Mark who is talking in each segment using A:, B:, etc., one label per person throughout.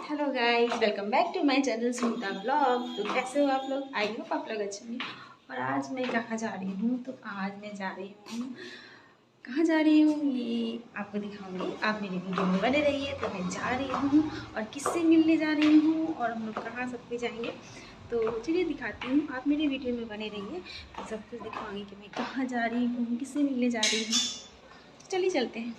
A: Hello guys, welcome back to my channel Sunita blog. तो कैसे हो आप लोग? आई होप आप लोग अच्छे होंगे। और आज मैं कहाँ जा रही हूँ? तो आज मैं जा रही हूँ, कहाँ जा रही हूँ ये आपको दिखाऊंगी। आप मेरी वीडियो में बने रहिए। तो मैं जा रही हूँ और किससे मिलने जा रही हूँ और हम लोग कहाँ सब कुछ जाएंगे। तो चलिए दिखाती हूँ, आप मेरी वीडियो में बने रहिए। तो सब कुछ दिखाऊंगी कि मैं कहाँ जा रही हूँ, किससे मिलने जा रही हूँ। चलिए चलते हैं।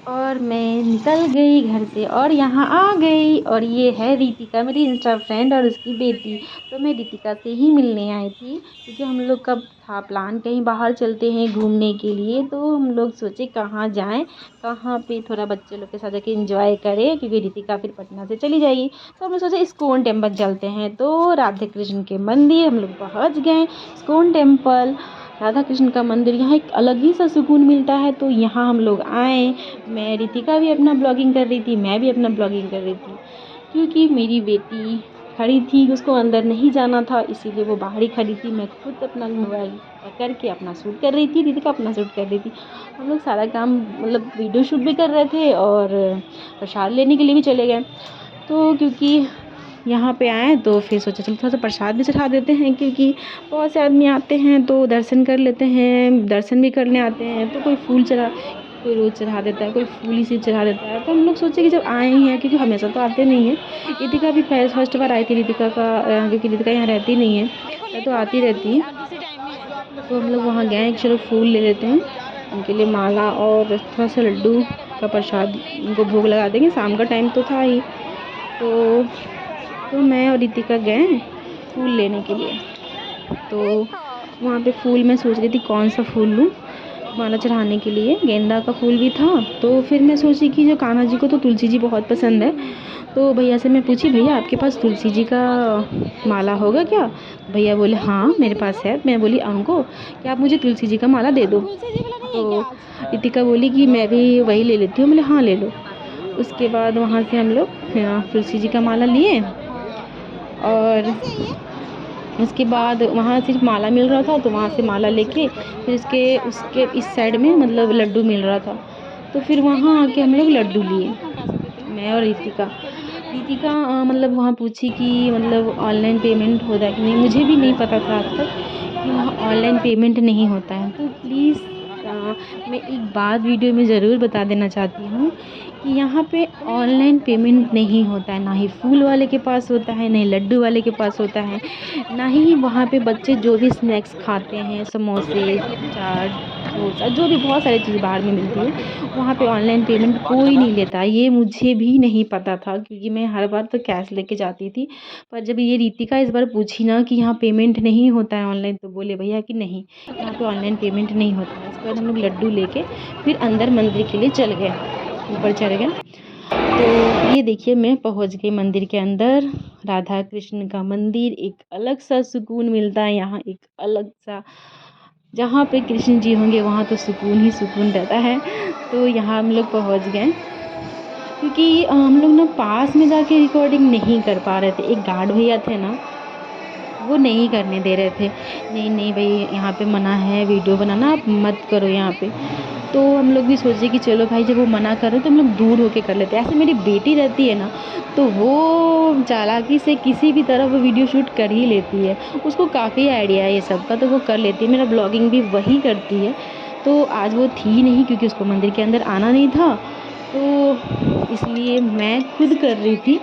A: और मैं निकल गई घर से और यहाँ आ गई। और ये है रितिका, मेरी इंस्टा फ्रेंड और उसकी बेटी। तो मैं रितिका से ही मिलने आई थी क्योंकि हम लोग का था प्लान कहीं बाहर चलते हैं घूमने के लिए। तो हम लोग सोचे कहाँ जाएं, कहाँ पे थोड़ा बच्चे लोग के साथ जाके एंजॉय करें, क्योंकि रितिका फिर पटना से चली जाएगी। तो हम लोग सोचे इस्कॉन टेम्पल चलते हैं। तो राधे कृष्ण के मंदिर हम लोग पहुँच गए। इस्कॉन टेम्पल राधा कृष्ण का मंदिर, यहाँ एक अलग ही सा सुकून मिलता है। तो यहाँ हम लोग आए। मैं रितिका भी अपना ब्लॉगिंग कर रही थी, मैं भी अपना ब्लॉगिंग कर रही थी, क्योंकि मेरी बेटी खड़ी थी, उसको अंदर नहीं जाना था, इसीलिए वो बाहर ही खड़ी थी। मैं खुद अपना मोबाइल पकड़ के अपना शूट कर रही थी, रितिका अपना शूट कर रही थी। हम लोग सारा काम मतलब वीडियो शूट भी कर रहे थे और प्रसाद लेने के लिए भी चले गए। तो क्योंकि यहाँ पे आए तो फिर सोचा चलो थोड़ा सा प्रसाद भी चढ़ा देते हैं, क्योंकि बहुत से आदमी आते हैं तो दर्शन कर लेते हैं, दर्शन भी करने आते हैं। तो कोई फूल चढ़ा, कोई रोज़ चढ़ा देता है, कोई फूल ही से चढ़ा देता है। तो हम लोग सोचे कि जब आए ही हैं, क्योंकि हमेशा तो आते नहीं हैं। रितिका भी फर्स्ट बार आई थी, रितिका का क्योंकि रितिका यहाँ रहती नहीं है, तो आती रहती है। तो हम लोग वहाँ गए, चलो फूल ले लेते हैं उनके लिए, माला और थोड़ा सा लड्डू का प्रसाद उनको भोग लगा देंगे। शाम का टाइम तो था ही। तो मैं और रितिका गए फूल लेने के लिए। तो वहाँ पे फूल मैं सोच रही थी कौन सा फूल लूँ माला चढ़ाने के लिए। गेंदा का फूल भी था। तो फिर मैं सोची कि जो कान्हा जी को तो तुलसी जी बहुत पसंद है। तो भैया से मैं पूछी, भैया आपके पास तुलसी जी का माला होगा क्या? भैया बोले हाँ मेरे पास है। मैं बोली उनको कि आप मुझे तुलसी जी का माला दे दो। तो रितिका बोली कि मैं भी वही ले लेती हूँ। बोले हाँ ले लो। उसके बाद वहाँ से हम लोग तुलसी जी का माला लिए और उसके बाद वहाँ सिर्फ माला मिल रहा था, तो वहाँ से माला लेके फिर उसके इस साइड में मतलब लड्डू मिल रहा था। तो फिर वहाँ आके हम लोग लड्डू लिए, मैं और रितिका मतलब वहाँ पूछी कि मतलब ऑनलाइन पेमेंट होता है कि नहीं। मुझे भी नहीं पता था आज तक कि वहाँ ऑनलाइन पेमेंट नहीं होता है। तो प्लीज़ मैं एक बात वीडियो में ज़रूर बता देना चाहती हूँ कि यहाँ पे ऑनलाइन पेमेंट नहीं होता है। ना ही फूल वाले के पास होता है, ना ही लड्डू वाले के पास होता है, ना ही वहाँ पे बच्चे जो भी स्नैक्स खाते हैं, समोसे, चाट, डोसा, जो भी बहुत सारी चीज़ बाहर में मिलती है, वहाँ पे ऑनलाइन पेमेंट कोई नहीं लेता। ये मुझे भी नहीं पता था, क्योंकि मैं हर बार तो कैश लेके जाती थी। पर जब ये रितिका इस बार पूछी ना कि यहाँ पेमेंट नहीं होता है ऑनलाइन, तो बोले भैया कि नहीं यहाँ पे ऑनलाइन पेमेंट नहीं होता है। उसके बाद हम लोग लड्डू लेके फिर अंदर मंदिर के लिए चल गए, ऊपर चढ़ गए। तो ये देखिए मैं पहुंच गई मंदिर के अंदर। राधा कृष्ण का मंदिर, एक अलग सा सुकून मिलता है यहाँ, एक अलग सा, जहाँ पे कृष्ण जी होंगे वहाँ तो सुकून ही सुकून रहता है। तो यहाँ हम लोग पहुँच गए, क्योंकि हम लोग ना पास में जाके रिकॉर्डिंग नहीं कर पा रहे थे। एक गार्ड भैया थे ना, वो नहीं करने दे रहे थे। नहीं नहीं भाई यहाँ पे मना है वीडियो बनाना, आप मत करो यहाँ पे। तो हम लोग भी सोचे कि चलो भाई जब वो मना कर रहे तो हम लोग दूर होके कर लेते हैं। ऐसे मेरी बेटी रहती है ना, तो वो चालाकी से किसी भी तरह वो वीडियो शूट कर ही लेती है। उसको काफ़ी आइडिया है ये सब का, तो वो कर लेती है। मेरा ब्लॉगिंग भी वही करती है। तो आज वो थी नहीं, क्योंकि उसको मंदिर के अंदर आना नहीं था, तो इसलिए मैं खुद कर रही थी।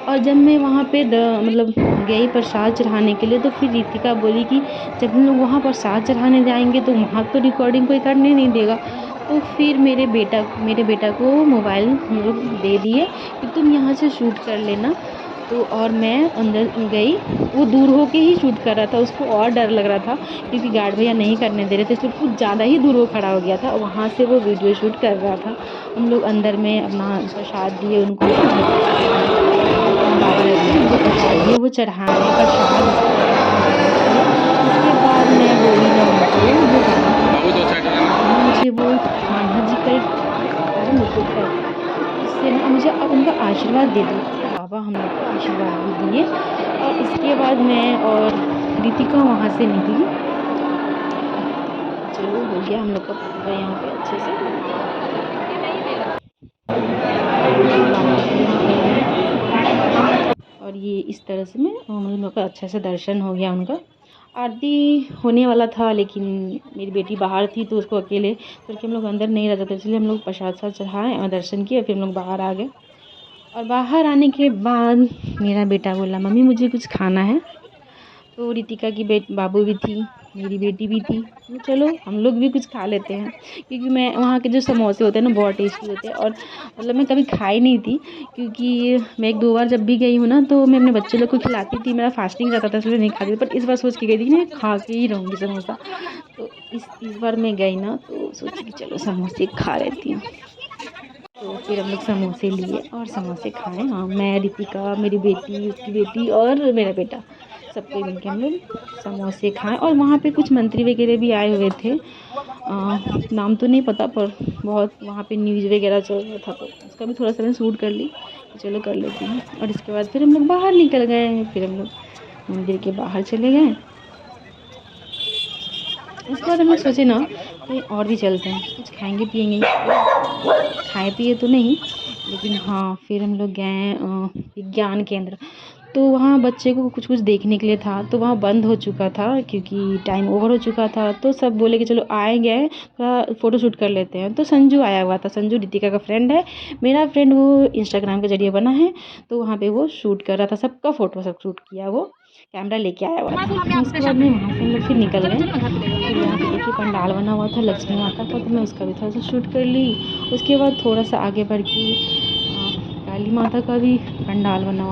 A: और जब मैं वहाँ पे मतलब गई प्रसाद चढ़ाने के लिए, तो फिर रितिका बोली कि जब हम लोग वहाँ प्रसाद चढ़ाने जाएंगे तो वहाँ तो रिकॉर्डिंग कोई करने नहीं देगा। तो फिर मेरे बेटा को मोबाइल हम लोग दे दिए कि तुम यहाँ से शूट कर लेना। तो और मैं अंदर गई, वो दूर होके ही शूट कर रहा था, उसको और डर लग रहा था क्योंकि गार्ड भैया नहीं करने दे रहे थे, तो कुछ ज़्यादा ही दूर वो खड़ा हो गया था। वहाँ से वो वीडियो शूट कर रहा था। हम लोग अंदर में अपना प्रसाद दिए उनको, बाबा रहते हैं उनको प्रसाद दिए, वो चढ़ाने प्रसाद उसके बाद मैं बोली ना उनको जो गार्ड भैया मुझे वो कान्हा जी का एक मुकुट है, उससे ना मुझे अब उनका आशीर्वाद दे दो। तो बाबा हम लोग को आशीर्वाद भी दिए। और इसके बाद मैं और रितिका वहाँ से निकली। चलो हो गया हम लोग का पूरा यहाँ पे अच्छे से। इस तरह से मैं हम लोग का अच्छे से दर्शन हो गया उनका। आरती होने वाला था लेकिन मेरी बेटी बाहर थी तो उसको अकेले करके हम लोग अंदर नहीं रहते थे, इसलिए हम लोग प्रसाद चढ़ाए और दर्शन किए, फिर हम लोग बाहर आ गए। और बाहर आने के बाद मेरा बेटा बोला मम्मी मुझे कुछ खाना है। तो रितिका की बाबू भी थी, मेरी बेटी भी थी, तो चलो हम लोग भी कुछ खा लेते हैं, क्योंकि मैं वहाँ के जो समोसे होते हैं ना बहुत टेस्टी होते हैं। और मतलब मैं कभी खाई नहीं थी, क्योंकि मैं 1-2 बार जब भी गई हूँ ना तो मैं अपने बच्चे लोग को खिलाती थी, मेरा फास्टिंग रहता था इसलिए नहीं खाती थी। पर इस बार सोच के गई थी कि मैं खा के ही रहूँगी समोसा। तो इस बार मैं गई ना तो सोची कि चलो समोसे खा लेती हूँ। तो फिर हम लोग समोसे लिए और समोसे खाए। हाँ, मैं, रितिका, मेरी बेटी, उसकी बेटी और मेरा बेटा, सब कोई मिलके हम लोग समोसे खाए। और वहाँ पे कुछ मंत्री वगैरह भी आए हुए थे। नाम तो नहीं पता पर बहुत वहाँ पे न्यूज़ वगैरह चल रहा था तो उसका भी थोड़ा सा मैंने शूट कर ली कि चलो कर लेती हूँ। और इसके बाद फिर हम लोग बाहर निकल गए, फिर हम लोग मंदिर के बाहर चले गए। उसके बाद हम लोग सोचे ना कहीं और भी चलते हैं, कुछ खाएंगे पिएंगे। खाए पिए तो नहीं, लेकिन हाँ फिर हम लोग गए विज्ञान केंद्र। तो वहाँ बच्चे को कुछ कुछ देखने के लिए था, तो वहाँ बंद हो चुका था क्योंकि टाइम ओवर हो चुका था। तो सब बोले कि चलो आएंगे थोड़ा फ़ोटो शूट कर लेते हैं। तो संजू आया हुआ था, संजू रितिका का फ्रेंड है। मेरा फ्रेंड वो इंस्टाग्राम के ज़रिए बना है, तो वहाँ पे वो शूट कर रहा था, सबका फ़ोटो सब शूट किया, वो कैमरा लेके आया हुआ था। उसके बाद में वहाँ से हम लोग फिर निकल गए। फिर यहाँ पे देखिए पंडाल बना हुआ था लक्ष्मी माता का, तो मैं उसका भी थोड़ा सा शूट कर ली। उसके बाद थोड़ा सा आगे बढ़ के काली माता का भी पंडाल बना हुआ